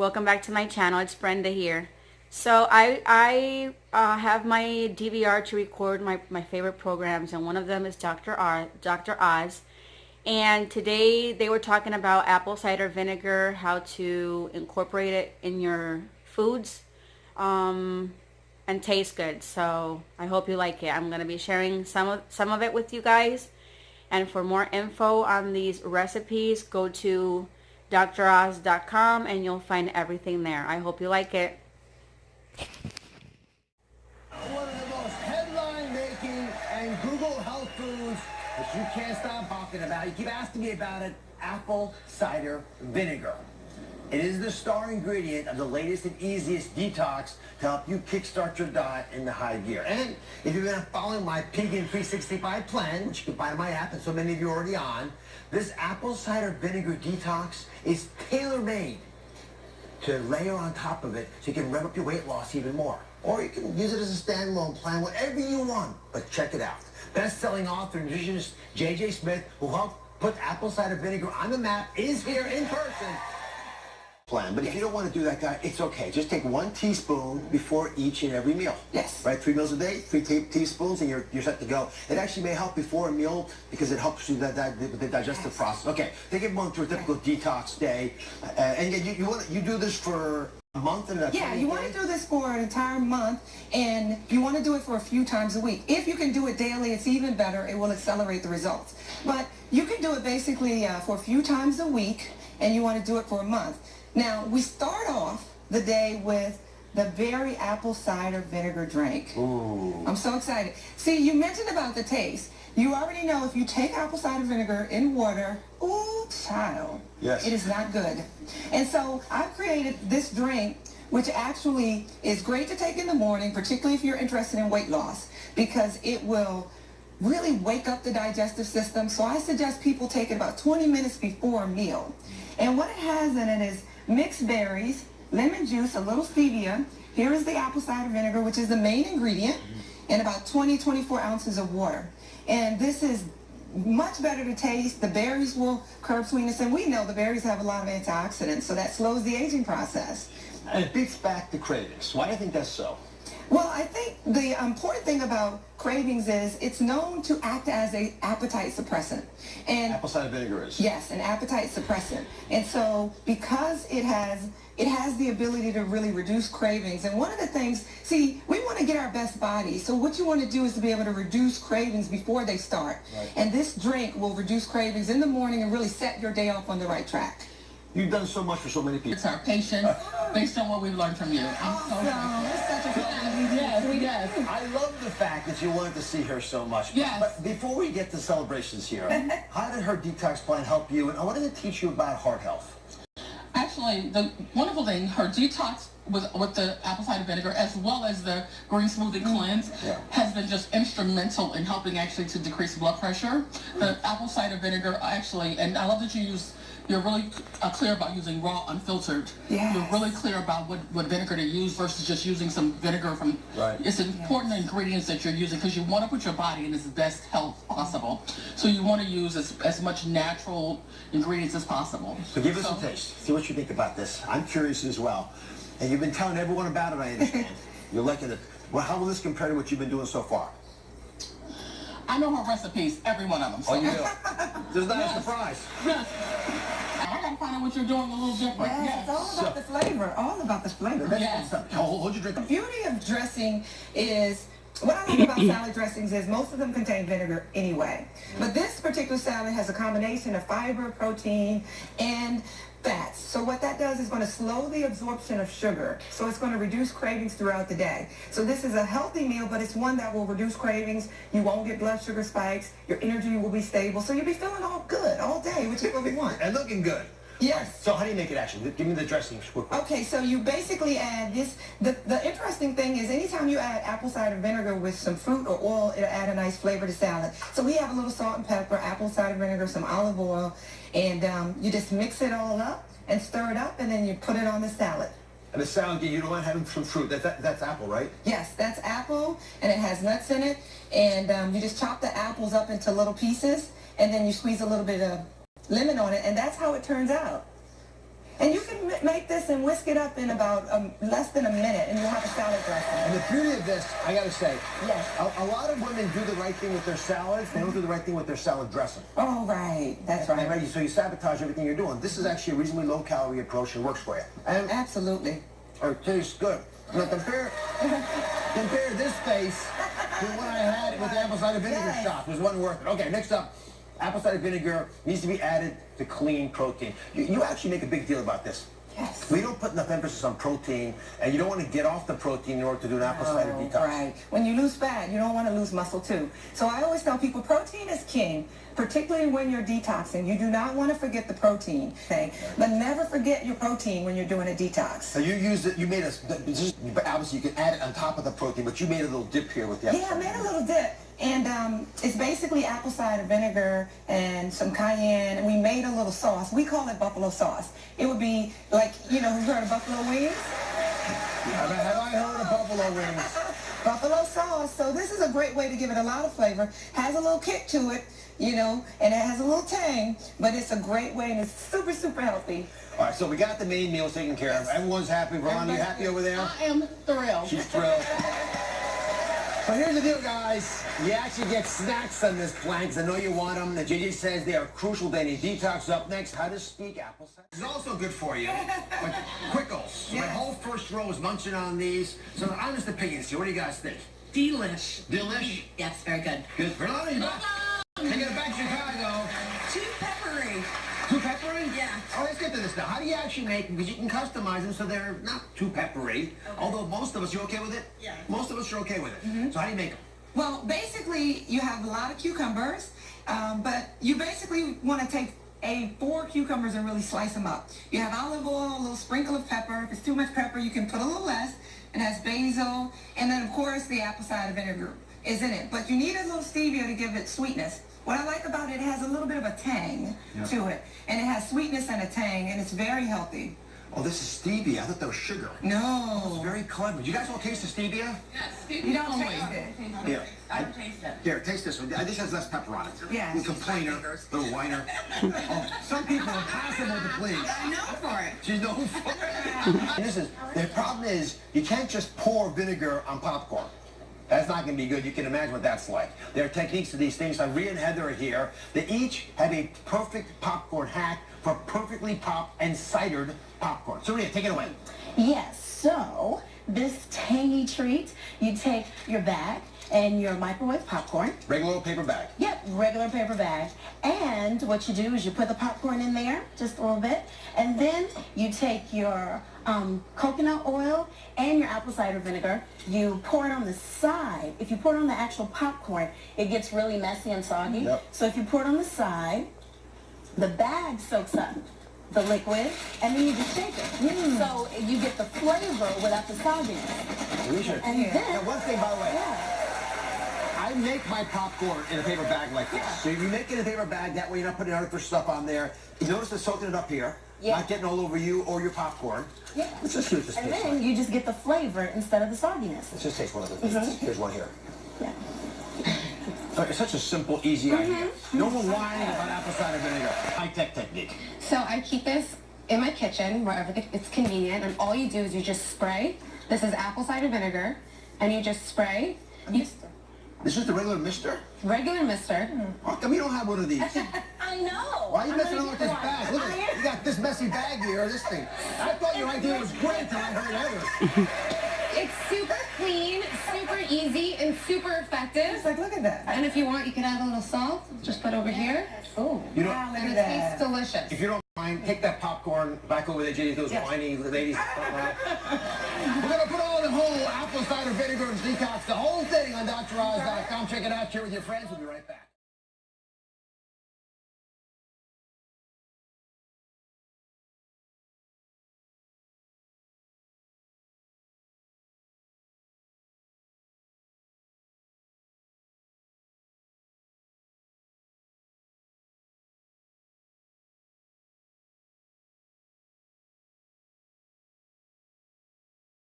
welcome back to my channel. It's Brenda here. So I have my DVR to record my favorite programs, and one of them is Dr. Oz. And today they were talking about apple cider vinegar, how to incorporate it in your foods and taste good. So I hope you like it. I'm going to be sharing some of it with you guys. And for more info on these recipes, go to dr.oz.com and you'll find everything there. I hope you like it. One of the most headline-making and Google health foods that you can't stop talking about. You keep asking me about it, apple cider vinegar. It is the star ingredient of the latest and easiest detox to help you kickstart your diet into high gear. And if you've been following my Pigin 365 plan, which you can find on my app, and so many of you are already on, this apple cider vinegar detox is tailor-made to layer on top of it so you can rev up your weight loss even more. Or you can use it as a standalone plan, whatever you want. But check it out. Best-selling author and nutritionist J.J. Smith, who helped put apple cider vinegar on the map, is here in person. Plan. But if you don't want to do that, guy, it's okay. Just take 1 teaspoon before each and every meal. Yes. Right? 3 meals a day, 3 teaspoons, and you're set to go. It actually may help before a meal because it helps you with the digestive process. Okay, think of going through a typical detox day, and you do this for a month and yeah, you want to do this for an entire month, and you want to do it for a few times a week. If you can do it daily, it's even better. It will accelerate the results. But you can do it basically for a few times a week, and you want to do it for a month. Now, we start off the day with the berry apple cider vinegar drink. Ooh. I'm so excited. See, you mentioned about the taste. You already know if you take apple cider vinegar in water, ooh, child, yes, it is not good. And so I've created this drink, which actually is great to take in the morning, particularly if you're interested in weight loss, because it will really wake up the digestive system. So I suggest people take it about 20 minutes before a meal. And what it has in it is mixed berries, lemon juice, a little stevia. Here is the apple cider vinegar, which is the main ingredient, and about 24 ounces of water. And this is much better to taste. The berries will curb sweetness, and we know the berries have a lot of antioxidants, so that slows the aging process. And it beats back the cravings. Why do you think that's so? Well, I think the important thing about cravings is it's known to act as an appetite suppressant. And apple cider vinegar is? Yes, an appetite suppressant. And so because it has the ability to really reduce cravings. And one of the things, see, we want to get our best body. So what you want to do is to be able to reduce cravings before they start. Right. And this drink will reduce cravings in the morning and really set your day off on the right track. You've done so much for so many people. It's our patience based on what we've learned from you. Awesome. It's such a pleasure. Yes. I love the fact that you wanted to see her so much. Yes. But before we get to celebrations here, how did her detox plan help you? And I wanted to teach you about heart health. Actually, the wonderful thing, her detox with the apple cider vinegar as well as the green smoothie cleanse has been just instrumental in helping actually to decrease blood pressure. The apple cider vinegar actually, and I love that you're really clear about using raw, unfiltered. Yes. You're really clear about what vinegar to use versus just using some vinegar from... Right. It's important ingredients that you're using because you want to put your body in its best health possible. So you want to use as much natural ingredients as possible. So give us a taste. See what you think about this. I'm curious as well. And you've been telling everyone about it, I understand. You're liking it. Well, how will this compare to what you've been doing so far? I know her recipes, every one of them. So. Oh, you do? There's not a surprise. Yes. I gotta find out what you're doing a little different. Yes, it's all about the flavor. All about the flavor. Yes. Hold your drink. The beauty of dressing is, what I like about salad dressings is most of them contain vinegar anyway. But this particular salad has a combination of fiber, protein, and fats. So what that does is going to slow the absorption of sugar. So it's going to reduce cravings throughout the day. So this is a healthy meal, but it's one that will reduce cravings. You won't get blood sugar spikes. Your energy will be stable. So you'll be feeling all good all day, which is what we want. And looking good. Yes. So how do you make it actually? Give me the dressing. Okay, so you basically add this. The interesting thing is anytime you add apple cider vinegar with some fruit or oil, it'll add a nice flavor to salad. So we have a little salt and pepper, apple cider vinegar, some olive oil, and you just mix it all up and stir it up, and then you put it on the salad. And the salad, you don't want to have some fruit. That's apple, right? Yes, that's apple, and it has nuts in it. And you just chop the apples up into little pieces, and then you squeeze a little bit of lemon on it, and that's how it turns out. And you can make this and whisk it up in about less than a minute, and you'll have a salad dressing. And the beauty of this, I gotta say, Yes. a lot of women do the right thing with their salads. They don't do the right thing with their salad dressing. Oh, right. That's right. And so you sabotage everything you're doing. This is actually a reasonably low-calorie approach and works for you. And Absolutely. it tastes good. Now compare this face to what I had with the apple cider vinegar Yes. shot. It wasn't worth it. Okay, next up, apple cider vinegar needs to be added to clean protein. You actually make a big deal about this. Yes. We don't put enough emphasis on protein, and you don't want to get off the protein in order to do an apple cider detox. Right. When you lose fat, you don't want to lose muscle too. So I always tell people protein is king, particularly when you're detoxing. You do not want to forget the protein, okay? But never forget your protein when you're doing a detox. So you used it, you made obviously you can add it on top of the protein, but you made a little dip here with the apple Yeah, I cider made a vinegar. little dip. And it's basically apple cider vinegar and some cayenne, and we made a little sauce. We call it buffalo sauce. It would be like, you know, you've heard of buffalo wings? Have I heard of buffalo wings? Buffalo sauce. So this is a great way to give it a lot of flavor. Has a little kick to it, you know, and it has a little tang, but it's a great way, and it's super, super healthy. All right, so we got the main meals taken care of. Everyone's happy. Ron, you happy over there? I am thrilled. She's thrilled. So here's the deal, guys. You actually get snacks on this plan because I know you want them. The JJ says they are crucial to any detox. Up next, how to speak apple cider. This is also good for you. But Quickles. My whole first row is munching on these. So I'm honest opinions here. What do you guys think? Delish. Delish? Yes, very good. Good. Fernando, you back? Taking it back to Chicago. Too peppery. Too peppery? Yeah. Oh, let's get to this now. How do you actually make them? Because you can customize them so they're not too peppery. Although most of us, you okay with it? Yeah. Most of us are okay with it. So how do you make them? Well, basically, you have a lot of cucumbers, but you basically want to take 4 cucumbers and really slice them up. You have olive oil, a little sprinkle of pepper. If it's too much pepper, you can put a little less. It has basil, and then, of course, the apple cider vinegar is in it. But you need a little stevia to give it sweetness. What I like about it, it has a little bit of a tang to it, and it has sweetness and a tang, and it's very healthy. Oh, this is stevia. I thought that was sugar. No. It's very clever. You guys all taste the stevia? Yes, You don't taste it. Here. I don't taste it. Here, taste this one. This has less pepper on it. Yes. You complainer, little whiner. Oh, some people are impossible to please. I know for it. She's known for it. And this is, the problem is, you can't just pour vinegar on popcorn. That's not going to be good. You can imagine what that's like. There are techniques to these things. So Rhea and Heather are here. They each have a perfect popcorn hack for perfectly popped and cidered popcorn. So Rhea, take it away. Yes, so this tangy treat, you take your bag and your microwave popcorn. Regular old paper bag. Yep, regular paper bag. And what you do is you put the popcorn in there, just a little bit, and then you take your coconut oil and your apple cider vinegar. You pour it on the side. If you pour it on the actual popcorn, it gets really messy and soggy. Yep. So if you pour it on the side, the bag soaks up the liquid, and then you just shake it. So you get the flavor without the sogginess. Alicia. And then, Now, one thing, by the way. yeah. I make my popcorn in a paper bag like this. So you make it in a paper bag, that way you're not putting artificial stuff on there. You notice it's soaking it up here, Yeah. not getting all over you or your popcorn. Yeah. Let's just see what this And tastes then like. you just get the flavor instead of the sogginess. Let's just taste one of these. Here's one here. Yeah. It's such a simple, easy idea. No one whining about apple cider vinegar. High-tech technique. So I keep this in my kitchen wherever it's convenient, and all you do is you just spray. This is apple cider vinegar, and you just spray. This is the regular mister? Regular mister. How come you don't have one of these? I know. Why are you messing around with this bag? Look at it. You got this messy bag here, this thing. I thought your idea was great until I heard Heather. It's super clean, super easy, and super effective. It's like, look at that. And if you want, you can add a little salt. Just put over here. Oh, You know, wow, look And at it tastes that. delicious. if you don't mind, take that popcorn back over there, Jenny, those whiny ladies. We're going to put all the whole apple cider vinegar and detox, the whole thing on dr.oz.com. Check it out, share with your friends. We'll be right back.